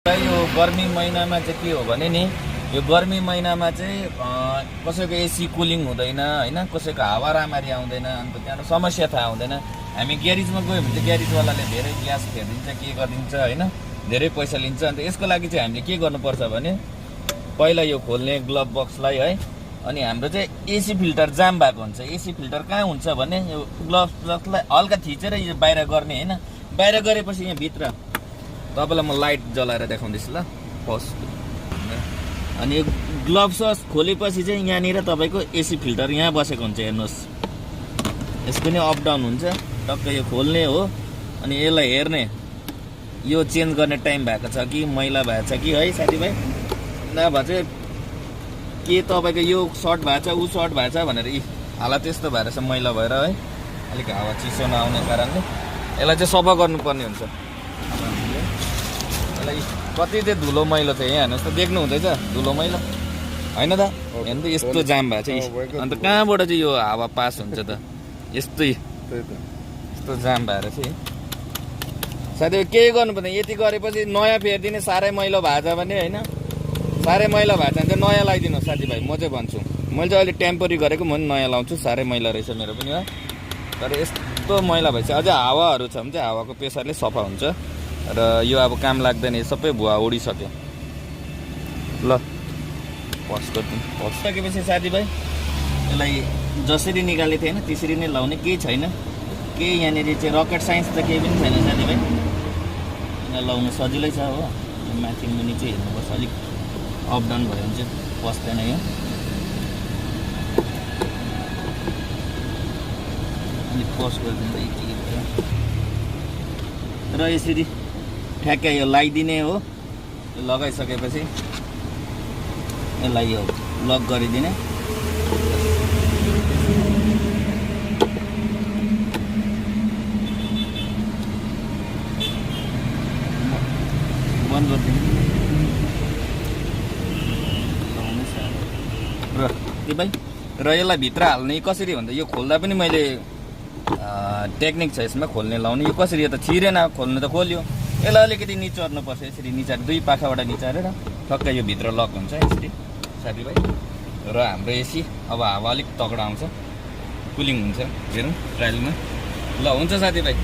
यो गर्मी महिनामा चाहिँ के हो भने नि यो गर्मी महिनामा चाहिँ कसैको एसी कुलिङ हुँदैन होइन, कसैको हावा राम्ररी आउँदैन, अन्त त्यहाँबाट समस्या थाहा हुँदैन। हामी ग्यारेजमा गयो भने चाहिँ ग्यारेजवालाले धेरै ग्यास फेरिदिन्छ, के गरिदिन्छ होइन, धेरै पैसा लिन्छ। अन्त यसको लागि चाहिँ हामीले के गर्नुपर्छ भने पहिला यो खोल्ने ग्लभ बक्सलाई है, अनि हाम्रो चाहिँ एसी फिल्टर जाम भएको हुन्छ। एसी फिल्टर कहाँ हुन्छ भने यो ग्लभ बक्सलाई हल्का थिचेर यो बाहिर गर्ने होइन, बाहिर गरेपछि यहाँ भित्र तपाईँलाई म लाइट जलाएर देखाउँदैछु ल फर्स्ट। अनि यो ग्लभ्स खोलेपछि चाहिँ यहाँनिर तपाईँको एसी फिल्टर यहाँ बसेको हुन्छ, हेर्नुहोस् यसको नि अप डाउन हुन्छ। टक्क यो खोल्ने हो अनि यसलाई हेर्ने यो चेन्ज गर्ने टाइम भएको छ कि मैला भएको छ कि है साथीभाइ, नभए चाहिँ के तपाईँको यो सर्ट भएको छ ऊ सर्ट भएको छ भनेर हालत त्यस्तो भएर छ मैला भएर है, अलिक हावा चिसो नआउने कारणले यसलाई चाहिँ सफा गर्नुपर्ने हुन्छ। कति चाहिँ धुलो मैलो छ यहाँ हेर्नुहोस् त, देख्नु हुँदैछ धुलो मैलो होइन त, हेर्नु त यस्तो जाम भएको छ। अन्त कहाँबाट चाहिँ यो हावा पास हुन्छ त, यस्तो जाम भएर चाहिँ साथै केही गर्नु पर्दैन। यति गरेपछि नयाँ फेरिदिने, साह्रै मैलो भएको छ भने होइन, साह्रै मैला भएको छ भने चाहिँ नयाँ लगाइदिनु साथीभाइ, म चाहिँ भन्छु। मैले चाहिँ अहिले टेम्पोरी गरेको, म पनि नयाँ लाउँछु, साह्रै मैला रहेछ मेरो पनि है। तर यस्तो मैला भएपछि अझै हावाहरू छ भने चाहिँ हावाको प्रेसरले सफा हुन्छ र यो अब काम लाग्दैन, सबै भुवा उडिसक्यो। ल पस गरिदिनु, पस सकेपछि साथीभाइ यसलाई जसरी निकालेको थिएँ होइन त्यसरी नै लाउने, केही छैन। केही यहाँनिर चाहिँ रकेट साइन्स त केही पनि छैन साथीभाइ, यसलाई लाउनु सजिलै छ हो। माथि मुनि चाहिँ हेर्नुपर्छ, अलिक अप डाउन भयो भने चाहिँ पस्दैन यो। अलिक पस गरिदिँदा र यसरी ठ्याक्कै यो लगाइदिने हो। लगाइसकेपछि यसलाई यो लक गरिदिने। बन्द गरिदिने र यसलाई भित्र हाल्ने कसरी भन्दा यो खोल्दा पनि मैले टेक्निक छ यसमा खोल्ने लाउने। यो कसरी, यो त छिरेन, खोल्नु त खोल्यो, यसलाई अलिकति निचोर्नुपर्छ। यसरी निचार दुई पाखाबाट निचारेर टक्कै यो भित्र लक हुन्छ यसरी साथीभाइ। र हाम्रो एसी अब हावा अलिक तगडा आउँछ, कुलिङ हुन्छ, हेरौँ ट्रायलमा। ल हुन्छ साथीभाइ।